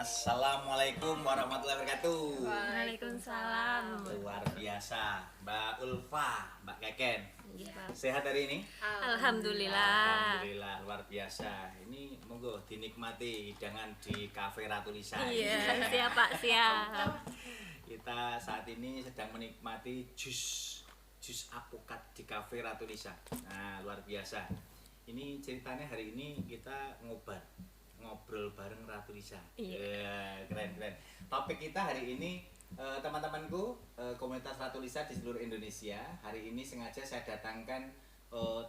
Assalamualaikum warahmatullahi wabarakatuh. Waalaikumsalam. Luar biasa, Mbak Ulfa, Mbak Keken. Iya, Pak. Sehat hari ini? Alhamdulillah. Alhamdulillah, luar biasa. Ini monggo dinikmati hidangan di Cafe Ratu Lisa. Iya, siap Pak, siap. Kita saat ini sedang menikmati jus alpukat di Cafe Ratu Lisa. Nah, luar biasa. Ini ceritanya hari ini kita ngobrol bareng Ratu Lisa. Iya. Keren. Topik kita hari ini teman-temanku komunitas Ratu Lisa di seluruh Indonesia. Hari ini sengaja saya datangkan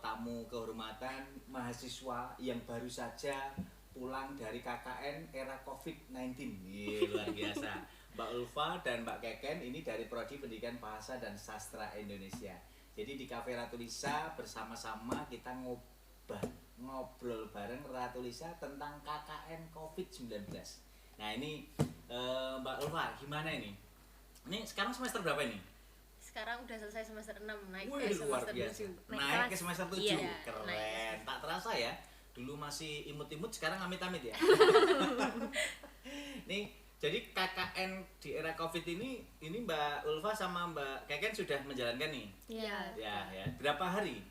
tamu kehormatan mahasiswa yang baru saja pulang dari KKN era COVID-19. Luar biasa. Mbak Ulfa dan Mbak Keken ini dari Prodi Pendidikan Bahasa dan Sastra Indonesia. Jadi di Cafe Ratu Lisa bersama-sama kita ngobrol bareng Ratu Lisa tentang KKN COVID-19. Nah ini Mbak Ulfa, gimana ini? Ini sekarang semester berapa ini? Sekarang udah selesai semester 6, naik Wih, ke luar semester biasa. 7. Naik ke semester 7. Iya, Keren. naik. Tak terasa ya. Dulu masih imut-imut, sekarang amit-amit ya. Nih, jadi KKN di era Covid ini Mbak Ulfa sama Mbak Keken sudah menjalankan nih. Iya. Ya. Berapa hari?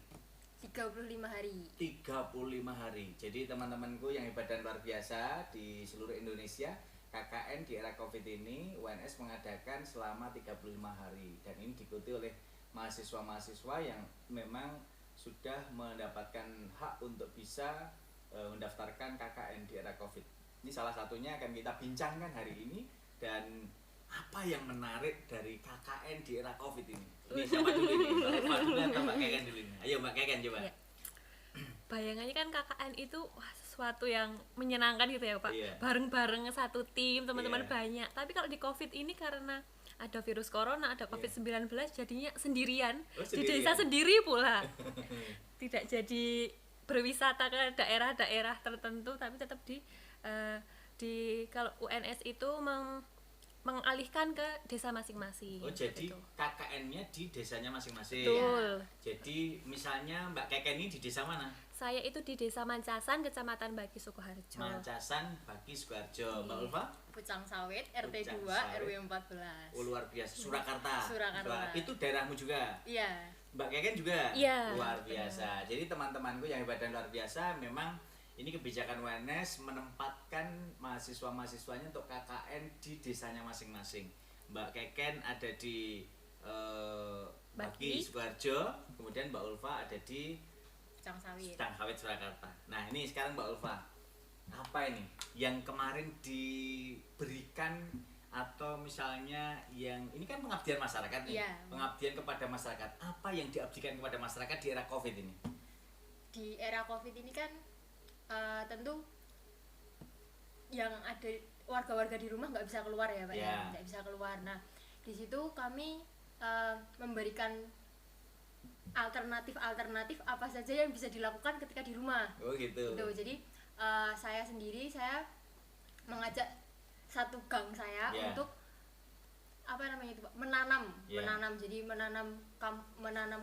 35 hari. 35 hari. Jadi teman-temanku yang hebat dan luar biasa di seluruh Indonesia, KKN di era Covid ini UNS mengadakan selama 35 hari dan ini diikuti oleh mahasiswa-mahasiswa yang memang sudah mendapatkan hak untuk bisa mendaftarkan KKN di era Covid. Ini salah satunya akan kita bincangkan hari ini. Dan apa yang menarik dari KKN di era Covid ini? Ini siapa dulu nih? Mbak dulu atau Mbak Keken dulu nih? Ayo Mbak Keken coba. Iya. Bayangannya kan KKN itu sesuatu yang menyenangkan gitu ya Pak. Iya. Bareng-bareng satu tim, teman-teman Iya. banyak. Tapi kalau di Covid ini karena ada virus corona, ada COVID-19 jadinya sendirian. Oh, Di sendirian. desa sendiri pula. Tidak jadi berwisata ke daerah-daerah tertentu, tapi tetap di kalau UNS itu mengalihkan ke desa masing-masing. Oh jadi gitu. KKN-nya di desanya masing-masing. Betul. Jadi misalnya Mbak Keken ini di desa mana? Saya itu di Desa Mancasan, Kecamatan Bagi Sukoharjo. Mancasan, Bagi, Sukoharjo. Mbak Ulfa? Pucang Sawit, RT Pucang 2, Sawit. RW 14. Oh luar biasa. Surakarta. Surakarta. Itu daerahmu juga? Iya. Mbak Keken juga? Iya. Luar biasa. Jadi teman-temanku yang hebat dan luar biasa, memang ini kebijakan UNS menempatkan mahasiswa-mahasiswanya untuk KKN di desanya masing-masing. Mbak Keken ada di Bagi, Bagi. Sukoharjo, kemudian Mbak Ulfa ada di Pucang Sawit. Pucang Sawit, Surakarta. Nah ini sekarang Mbak Ulfa, apa ini yang kemarin diberikan atau misalnya yang ini kan pengabdian masyarakat nih, Iya. pengabdian kepada masyarakat. Apa yang diabdikan kepada masyarakat di era Covid ini? Di era Covid ini kan tentu yang ada warga-warga di rumah nggak bisa keluar ya Pak, Iya. ya, nggak bisa keluar. Nah di situ kami memberikan alternatif apa saja yang bisa dilakukan ketika di rumah. Oh gitu. Gitu. Jadi saya mengajak satu gang saya Yeah. untuk apa namanya itu Pak? menanam. Yeah. Jadi menanam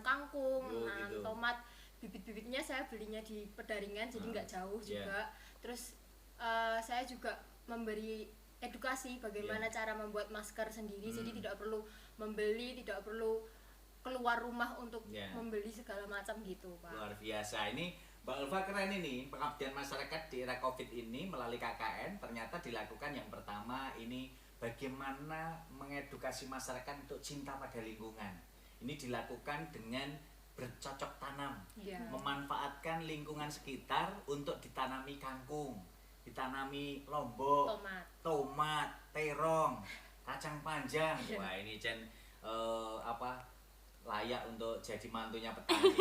kangkung, Oh, menanam gitu. tomat. Bibit-bibitnya saya belinya di Pedaringan, jadi nggak jauh Yeah. juga. Terus saya juga memberi edukasi bagaimana Yeah. cara membuat masker sendiri. Jadi tidak perlu membeli, tidak perlu keluar rumah untuk Yeah. membeli segala macam gitu Pak. Luar biasa. Ini Mbak Ulfa keren ini, pengabdian masyarakat di era Covid ini melalui KKN ternyata dilakukan. Yang pertama ini bagaimana mengedukasi masyarakat untuk cinta pada lingkungan. Ini dilakukan dengan bercocok tanam, Iya. memanfaatkan lingkungan sekitar untuk ditanami kangkung, ditanami lombok, tomat, terong, kacang panjang. Wah ini Jen layak untuk jadi mantunya petani.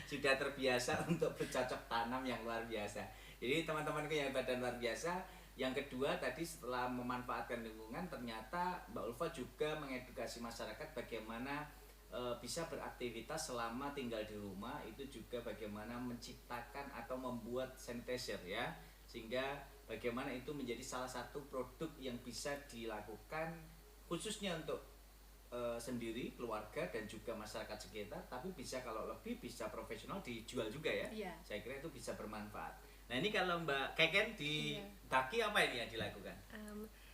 sudah terbiasa untuk bercocok tanam yang luar biasa. Jadi teman-temanku yang hebat dan luar biasa. Yang kedua tadi setelah memanfaatkan lingkungan, ternyata Mbak Ulfa juga mengedukasi masyarakat bagaimana bisa beraktivitas selama tinggal di rumah. Itu juga bagaimana menciptakan atau membuat sanitizer ya, sehingga bagaimana itu menjadi salah satu produk yang bisa dilakukan khususnya untuk sendiri, keluarga dan juga masyarakat sekitar, tapi bisa kalau lebih bisa profesional dijual juga ya. Iya. Saya kira itu bisa bermanfaat. Nah ini kalau Mbak Keken di Iya. Baki apa ini yang dilakukan?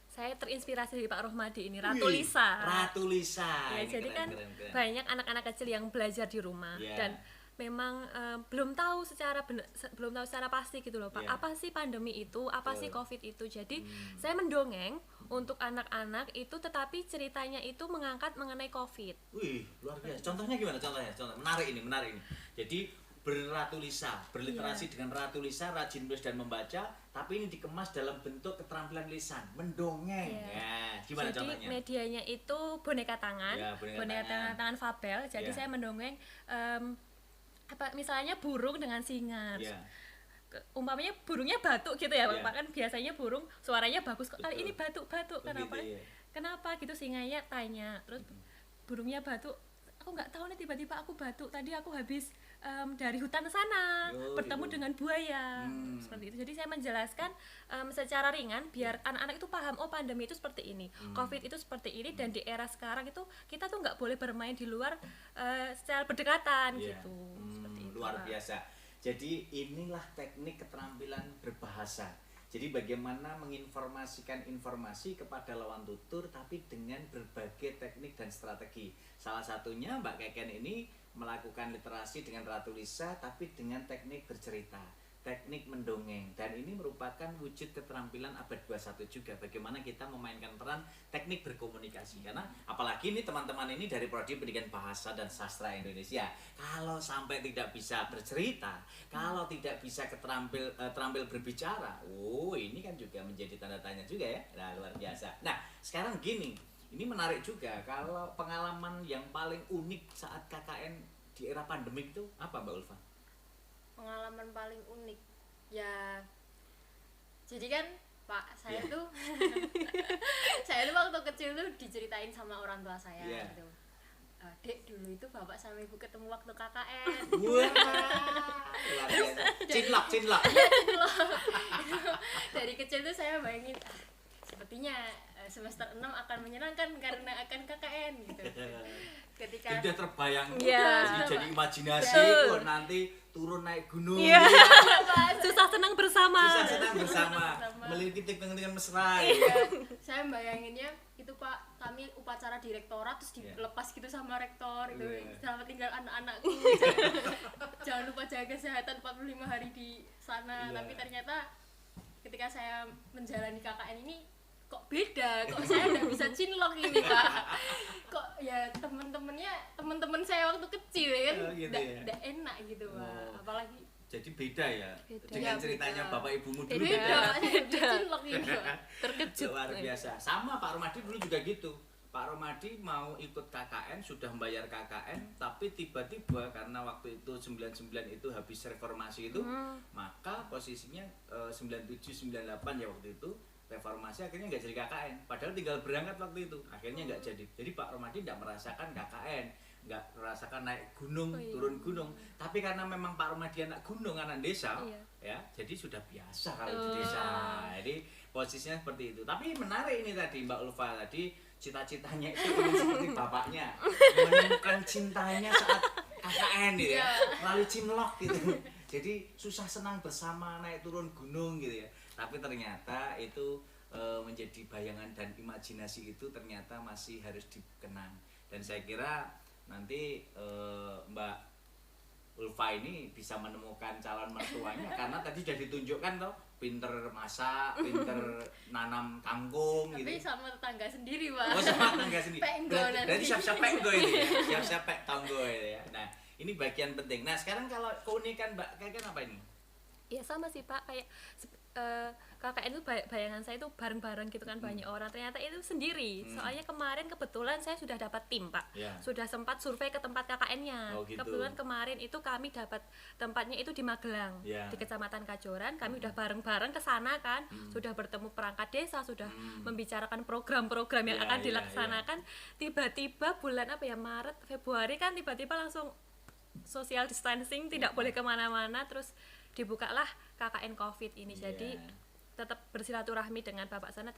Saya terinspirasi dari Pak Rohmadi ini, Ratu Lisa. Ratu Lisa. Ya, Ini jadi keren, kan keren, keren. banyak anak-anak kecil yang belajar di rumah Iya. dan memang belum tahu secara belum tahu secara pasti gitu loh Pak. Iya. Apa sih pandemi itu? Apa sih Betul. Covid itu? Jadi saya mendongeng untuk anak-anak itu, tetapi ceritanya itu mengangkat mengenai Covid. Wih, luar biasa. Contohnya gimana? Contohnya, menarik ini, menarik ini. Jadi berratu lisa, berliterasi dengan Ratu Lisa, rajin menulis dan membaca, tapi ini dikemas dalam bentuk keterampilan lisan, mendongeng. Iya. Ya, gimana Jadi contohnya? medianya itu boneka tangan, Ya, boneka tangan. tangan fabel. Jadi Ya. saya mendongeng misalnya burung dengan singa. Ya. Umpamanya burungnya batuk gitu ya, Iya. Pak, kan biasanya burung suaranya bagus, kok kali Betul. ini batuk-batuk, Oh, kenapa? gitu, iya. Kenapa gitu, singanya tanya, terus burungnya batuk, aku nggak tahu nih, tiba-tiba aku batuk, tadi aku habis dari hutan sana Oh, bertemu gitu. dengan buaya, seperti itu. Jadi saya menjelaskan secara ringan biar anak-anak itu paham, oh pandemi itu seperti ini, Covid itu seperti ini, dan di era sekarang itu kita tuh nggak boleh bermain di luar secara berdekatan Iya. gitu, seperti itu, Luar Pak. biasa. Jadi inilah teknik keterampilan berbahasa. Jadi bagaimana menginformasikan informasi kepada lawan tutur tapi dengan berbagai teknik dan strategi. Salah satunya Mbak Keken ini melakukan literasi dengan Ratu Lisa tapi dengan teknik bercerita, teknik mendongeng, dan ini merupakan wujud keterampilan abad 21 juga, bagaimana kita memainkan peran teknik berkomunikasi. Karena apalagi ini teman-teman ini dari Prodi Pendidikan Bahasa dan Sastra Indonesia, kalau sampai tidak bisa bercerita, kalau tidak bisa terampil berbicara, ini kan juga menjadi tanda tanya juga ya. Nah, luar biasa. Nah, sekarang gini, ini menarik juga, kalau pengalaman yang paling unik saat KKN di era pandemik itu apa Mbak Ulfa? Pengalaman paling unik ya, jadi kan Pak, saya Iya. tuh saya tuh waktu kecil tuh diceritain sama orang tua saya Iya. gitu, Dek, dulu itu bapak sama ibu ketemu waktu KKN. Wah, luar biasa. Cinlok. Dari kecil tuh saya bayangin, sepertinya semester 6 akan menyenangkan karena akan KKN gitu. Ketika Sudah terbayang, Iya. jadi imajinasi, Betul. wah, nanti turun naik gunung, Iya. Pak, Susah senang bersama. bisa senang bersama, Bersama. memiliki dengan mesra. ya, saya bayanginnya itu Pak, kami upacara di rektorat terus Iya. dilepas gitu sama rektor itu, Iya. selamat tinggal anak-anakku. Jangan lupa jaga kesehatan 45 hari di sana. Iya. Tapi ternyata ketika saya menjalani KKN ini kok beda, kok saya udah bisa cinlok ini Pak. Kok ya temen-temen saya waktu kecil ya kan, Oh, gitu nggak ya. nggak enak gitu Pak. Oh. Apalagi Jadi beda ya, Beda. dengan Iya, ceritanya beda. bapak ibumu dulu beda, beda. Pak, saya udah cinlok gitu Pak. Terkejut. Luar biasa. Sama Pak Romadi dulu juga gitu. Pak Romadi mau ikut KKN, sudah membayar KKN, tapi tiba-tiba karena waktu itu 99 itu habis reformasi itu, maka posisinya 97 98 ya waktu itu reformasi, akhirnya nggak jadi KKN. Padahal tinggal berangkat waktu itu, akhirnya nggak jadi. Jadi Pak Romadi nggak merasakan KKN, nggak merasakan naik gunung, Oh, iya. turun gunung. Tapi karena memang Pak Romadi anak gunung, anak desa, Iya. ya, jadi sudah biasa kalau di Oh. desa. Jadi posisinya seperti itu. Tapi menarik ini tadi Mbak Ulfa tadi, cita-citanya itu ingin seperti bapaknya, menemukan cintanya saat KKN gitu ya, Iya. melalui cinlok gitu. Jadi susah senang bersama naik turun gunung gitu ya. Tapi ternyata itu menjadi bayangan dan imajinasi itu ternyata masih harus dikenang. Dan saya kira nanti Mbak Ulfa ini bisa menemukan calon mertuanya karena tadi sudah ditunjukkan toh, pinter masak, pinter nanam kangkung Tapi gitu. sama tetangga sendiri Pak. Oh, sama tangga sendiri. Penggo Berarti nanti. siap-siap penggo ini ya. Siap-siap pek tanggo ini ya. Nah, ini bagian penting. Nah, sekarang kalau keunikan Mbak Keken apa ini? Ya sama sih Pak, kayak KKN itu bayangan saya itu bareng-bareng gitu kan, banyak orang, ternyata itu sendiri. Soalnya kemarin kebetulan saya sudah dapat tim Pak, Ya. sudah sempat survei ke tempat KKN-nya. Oh, gitu. Kebetulan kemarin itu kami dapat tempatnya itu di Magelang, Ya. di Kecamatan Kajoran. Kami udah bareng-bareng ke sana kan, sudah bertemu perangkat desa, sudah membicarakan program-program yang Ya, akan ya, dilaksanakan. Tiba-tiba bulan apa ya, Maret, Februari kan tiba-tiba langsung social distancing, tidak boleh kemana-mana, terus dibukalah KKN COVID ini. Jadi Iya. tetap bersilaturahmi dengan bapak sana,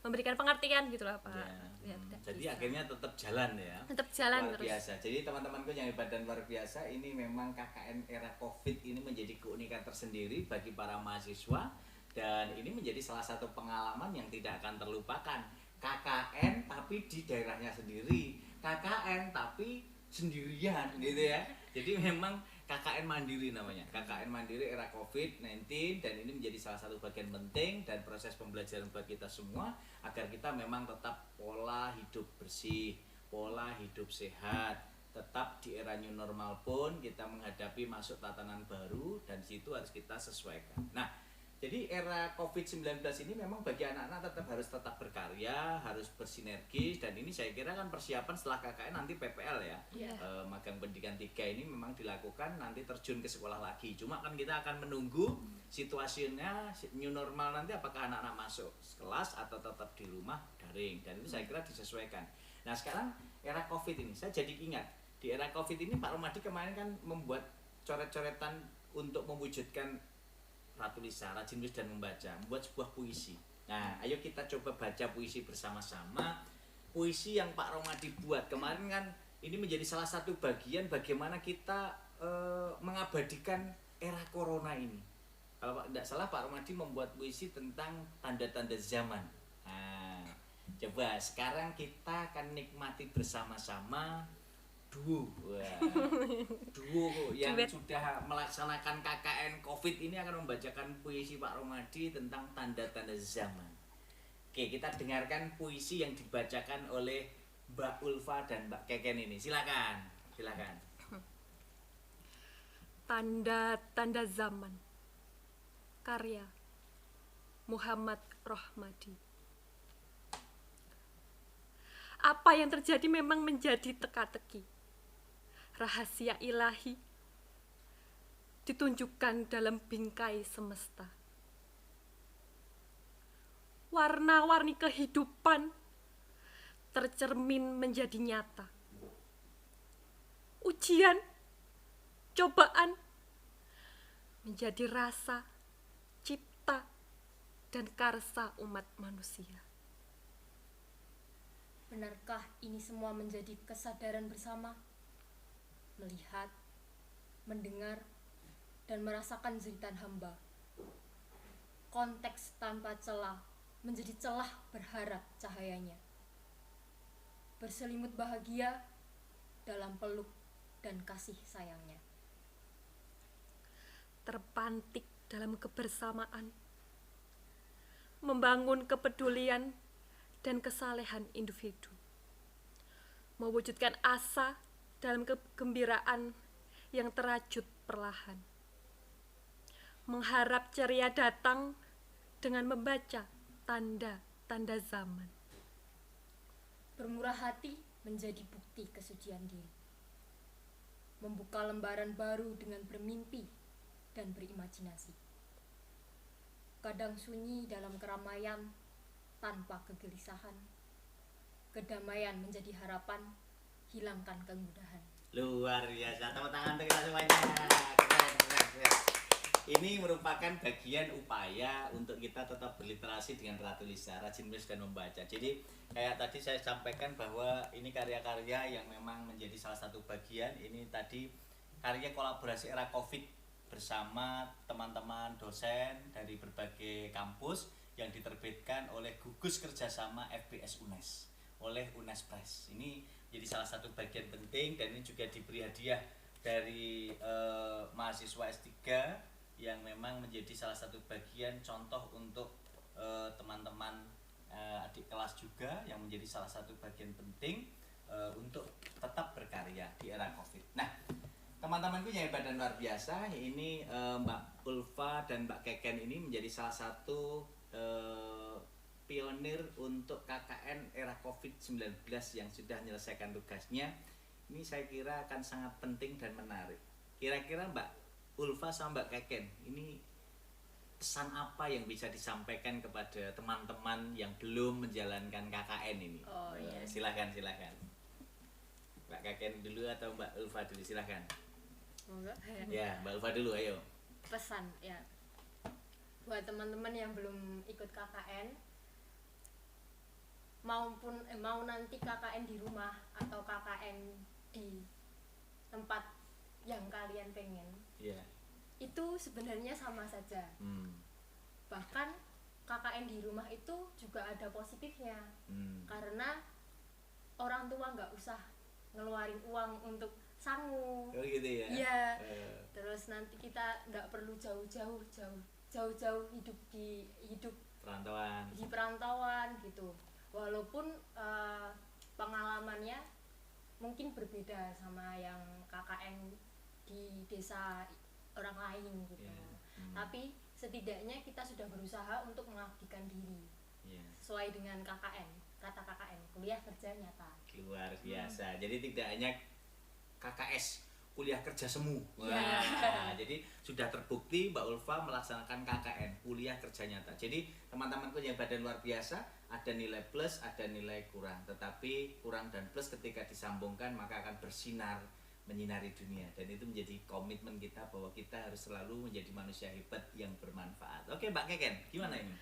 memberikan pengertian gitu lah Pak. Ya. Ya, tidak Jadi bisa. akhirnya tetap jalan ya. Tetap jalan Luar terus. biasa. Jadi teman-temanku yang hebat dan luar biasa, ini memang KKN era Covid ini menjadi keunikan tersendiri bagi para mahasiswa, dan ini menjadi salah satu pengalaman yang tidak akan terlupakan. KKN tapi di daerahnya sendiri, KKN tapi sendirian gitu ya. Jadi memang KKN Mandiri namanya, KKN Mandiri era COVID-19, dan ini menjadi salah satu bagian penting dan proses pembelajaran buat kita semua agar kita memang tetap pola hidup bersih, pola hidup sehat, tetap di era new normal pun kita menghadapi masuk tatanan baru, dan situ harus kita sesuaikan. Nah, jadi era COVID-19 ini memang bagi anak-anak tetap berkarya, harus bersinergis, dan ini saya kira kan persiapan setelah KKN nanti PPL ya. Magang pendidikan 3 ini memang dilakukan, nanti terjun ke sekolah lagi. Cuma kan kita akan menunggu situasinya new normal nanti, apakah anak-anak masuk kelas atau tetap di rumah daring, dan itu saya kira disesuaikan. Nah sekarang era COVID ini, saya jadi ingat di era COVID ini Pak Romadi kemarin kan membuat coret-coretan untuk mewujudkan Ratu Lisa, rajin menulis dan membaca, membuat sebuah puisi. Nah, ayo kita coba baca puisi bersama-sama. Puisi yang Pak Romadi buat kemarin kan, ini menjadi salah satu bagian bagaimana kita mengabadikan era corona ini. Kalau tidak salah Pak Romadi membuat puisi tentang tanda-tanda zaman. Nah, coba sekarang kita akan nikmati bersama-sama duo yang sudah melaksanakan KKN COVID ini akan membacakan puisi Pak Romadi tentang tanda-tanda zaman. Oke, kita dengarkan puisi yang dibacakan oleh Mbak Ulfa dan Mbak Keken ini. Silakan. Tanda-tanda zaman, karya Muhammad Rohmadi. Apa yang terjadi memang menjadi teka-teki. Rahasia ilahi ditunjukkan dalam bingkai semesta. Warna-warni kehidupan tercermin menjadi nyata. Ujian, cobaan menjadi rasa, cipta, dan karsa umat manusia. Benarkah ini semua menjadi kesadaran bersama? Melihat, mendengar, dan merasakan jeritan hamba. Konteks tanpa celah menjadi celah berharap cahayanya. Berselimut bahagia dalam peluk dan kasih sayangnya. Terpantik dalam kebersamaan, membangun kepedulian dan kesalehan individu, mewujudkan asa dalam kegembiraan yang terajut perlahan, mengharap ceria datang dengan membaca tanda-tanda zaman. Bermurah hati menjadi bukti kesucian diri, membuka lembaran baru dengan bermimpi dan berimajinasi. Kadang sunyi dalam keramaian tanpa kegelisahan, kedamaian menjadi harapan, hilangkan kemudahan. Luar biasa, tepuk tangan untuk kita semuanya. Keren. Ini merupakan bagian upaya untuk kita tetap berliterasi dengan Ratu Lisa, rajin menulis dan membaca. Jadi kayak tadi saya sampaikan bahwa ini karya-karya yang memang menjadi salah satu bagian. Ini tadi karya kolaborasi era COVID bersama teman-teman dosen dari berbagai kampus yang diterbitkan oleh Gugus Kerjasama FBS UNES oleh UNES Press. Ini jadi salah satu bagian penting, dan ini juga diberi hadiah dari mahasiswa S3 yang memang menjadi salah satu bagian contoh untuk teman-teman adik kelas juga, yang menjadi salah satu bagian penting untuk tetap berkarya di era COVID. Nah, teman-temanku yang hebat dan luar biasa, ini Mbak Ulfa dan Mbak Keken ini menjadi salah satu pionir untuk KKN era COVID-19 yang sudah menyelesaikan tugasnya. Ini saya kira akan sangat penting dan menarik. Kira-kira Mbak Ulfa sama Mbak Keken, ini pesan apa yang bisa disampaikan kepada teman-teman yang belum menjalankan KKN ini? Oh iya. Silakan. Mbak Keken dulu atau Mbak Ulfa dulu, silakan. Enggak. Ya, Mbak Ulfa dulu, ayo. Pesan ya. buat teman-teman yang belum ikut KKN mau nanti KKN di rumah atau KKN di tempat yang kalian pengen, itu sebenarnya sama saja. Bahkan KKN di rumah itu juga ada positifnya, karena orang tua nggak usah ngeluarin uang untuk sangu. Oh gitu ya? Iya. Terus nanti kita nggak perlu jauh-jauh hidup di perantauan gitu. Walaupun pengalamannya mungkin berbeda sama yang KKN di desa orang lain gitu. Tapi setidaknya kita sudah berusaha untuk mengabdikan diri sesuai dengan KKN, kata KKN, kuliah kerja nyata. Luar biasa. Jadi tidak hanya KKS, kuliah kerja semu. Jadi sudah terbukti Mbak Ulfa melaksanakan KKN, kuliah kerja nyata. Jadi teman-temanku yang badan luar biasa, ada nilai plus, ada nilai kurang. Tetapi kurang dan plus ketika disambungkan maka akan bersinar, menyinari dunia. Dan itu menjadi komitmen kita bahwa kita harus selalu menjadi manusia hebat yang bermanfaat. Oke Mbak Keken, gimana ini?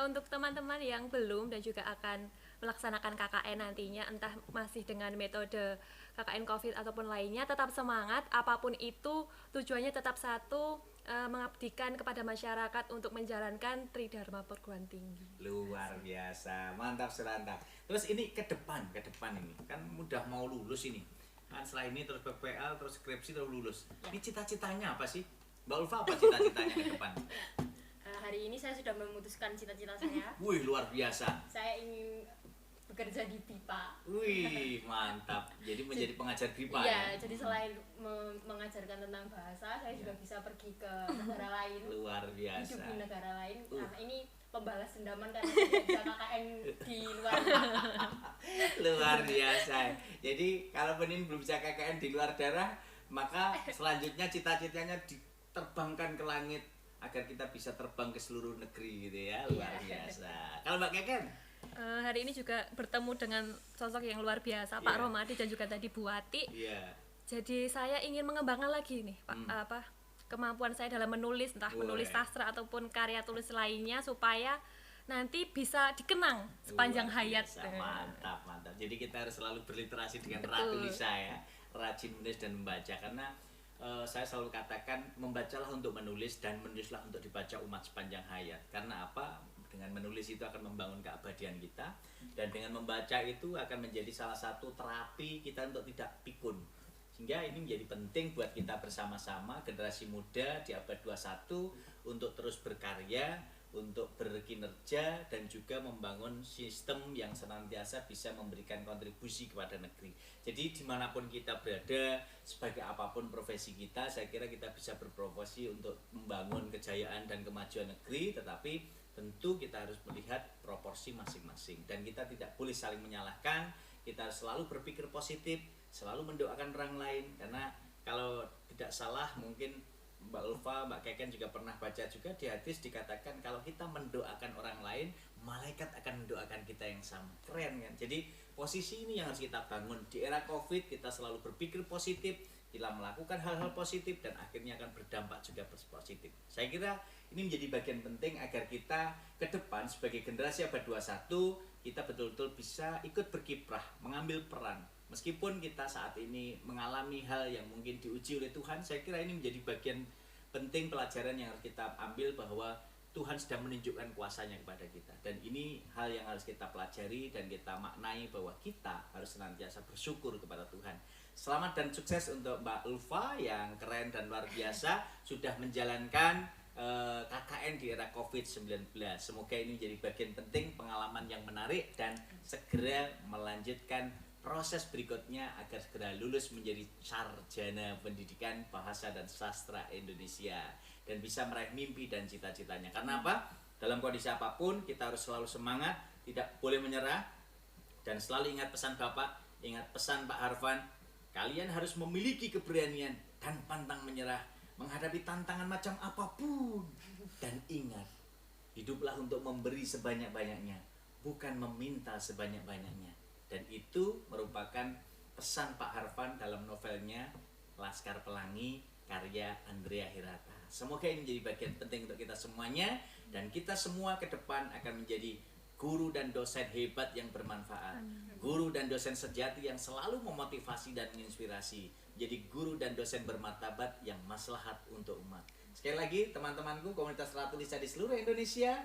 Untuk teman-teman yang belum dan juga akan melaksanakan KKN nantinya, entah masih dengan metode KKN COVID ataupun lainnya, tetap semangat. Apapun itu tujuannya tetap satu, mengabdikan kepada masyarakat untuk menjalankan Tridharma Perguruan Tinggi. Luar biasa, mantap serantap. Terus ini ke depan ini kan udah mau lulus ini kan, setelah ini terus PPL, terus skripsi, terus lulus. Ini cita-citanya apa sih Mbak Ulfa, apa cita-citanya ke depan? Hari ini saya sudah memutuskan cita-cita saya. Wih, luar biasa. Saya ingin bekerja di BIPA. Wih, mantap. Jadi menjadi pengajar BIPA ya? Jadi selain mengajarkan tentang bahasa, saya juga bisa pergi ke negara lain. Luar biasa. Hidup di negara lain. Karena ini pembalas dendaman karena tidak bisa KKN di luar. Luar biasa. Jadi kalau Benin belum bisa KKN di luar daerah, maka selanjutnya cita-citanya diterbangkan ke langit agar kita bisa terbang ke seluruh negeri gitu ya. Luar biasa. Kalau Mbak Keken? Hari ini juga bertemu dengan sosok yang luar biasa, Pak Romadi dan juga tadi Bu Wati. Jadi saya ingin mengembangkan lagi nih Pak, kemampuan saya dalam menulis, entah menulis sastra ataupun karya tulis lainnya, supaya nanti bisa dikenang sepanjang hayat. Mantap. Jadi kita harus selalu berliterasi dengan Ratu Lisa ya, rajin menulis dan membaca. Karena saya selalu katakan, membacalah untuk menulis dan menulislah untuk dibaca umat sepanjang hayat. Karena apa? Dengan menulis itu akan membangun keabadian kita, dan dengan membaca itu akan menjadi salah satu terapi kita untuk tidak pikun. Sehingga ini menjadi penting buat kita bersama-sama generasi muda di abad 21 untuk terus berkarya, untuk berkinerja, dan juga membangun sistem yang senantiasa bisa memberikan kontribusi kepada negeri. Jadi dimanapun kita berada, sebagai apapun profesi kita, saya kira kita bisa berprofesi untuk membangun kejayaan dan kemajuan negeri, tetapi tentu kita harus melihat proporsi masing-masing. Dan kita tidak boleh saling menyalahkan, kita harus selalu berpikir positif, selalu mendoakan orang lain. Karena kalau tidak salah, mungkin Mbak Ulfa, Mbak Keken juga pernah baca juga di hadis dikatakan kalau kita mendoakan orang lain, malaikat akan mendoakan kita yang sama. Keren kan? Jadi posisi ini yang harus kita bangun. Di era COVID kita selalu berpikir positif, kita melakukan hal-hal positif, dan akhirnya akan berdampak juga positif. Saya kira ini menjadi bagian penting agar kita ke depan sebagai generasi abad 21, kita betul-betul bisa ikut berkiprah, mengambil peran. Meskipun kita saat ini mengalami hal yang mungkin diuji oleh Tuhan, saya kira ini menjadi bagian penting pelajaran yang harus kita ambil, bahwa Tuhan sedang menunjukkan kuasanya kepada kita. Dan ini hal yang harus kita pelajari dan kita maknai, bahwa kita harus senantiasa bersyukur kepada Tuhan. Selamat dan sukses untuk Mbak Ulfa yang keren dan luar biasa sudah menjalankan KKN di era COVID-19. Semoga ini menjadi bagian penting, pengalaman yang menarik, dan segera melanjutkan proses berikutnya agar segera lulus menjadi sarjana pendidikan bahasa dan sastra Indonesia dan bisa meraih mimpi dan cita-citanya. Karena apa? Dalam kondisi apapun kita harus selalu semangat, tidak boleh menyerah, dan selalu ingat pesan Bapak, ingat pesan Pak Harvan, kalian harus memiliki keberanian dan pantang menyerah menghadapi tantangan macam apapun. Dan ingat, hiduplah untuk memberi sebanyak-banyaknya, bukan meminta sebanyak-banyaknya. Dan itu merupakan pesan Pak Harvan dalam novelnya Laskar Pelangi, karya Andrea Hirata. Semoga ini menjadi bagian penting untuk kita semuanya, dan kita semua ke depan akan menjadi guru dan dosen hebat yang bermanfaat. Guru dan dosen sejati yang selalu memotivasi dan menginspirasi. Jadi guru dan dosen bermartabat yang maslahat untuk umat. Sekali lagi teman-temanku komunitas Ratu Lisa di seluruh Indonesia,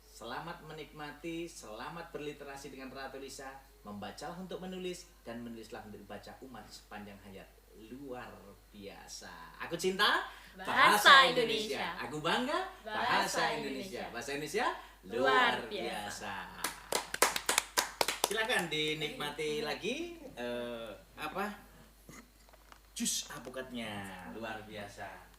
selamat menikmati, selamat berliterasi dengan Ratu Lisa. Membacalah untuk menulis, dan menulislah untuk dibaca umat sepanjang hayat. Luar biasa. Aku cinta bahasa Indonesia. Aku bangga bahasa Indonesia. Bahasa Indonesia luar biasa. Silakan dinikmati lagi jus alpukatnya luar biasa.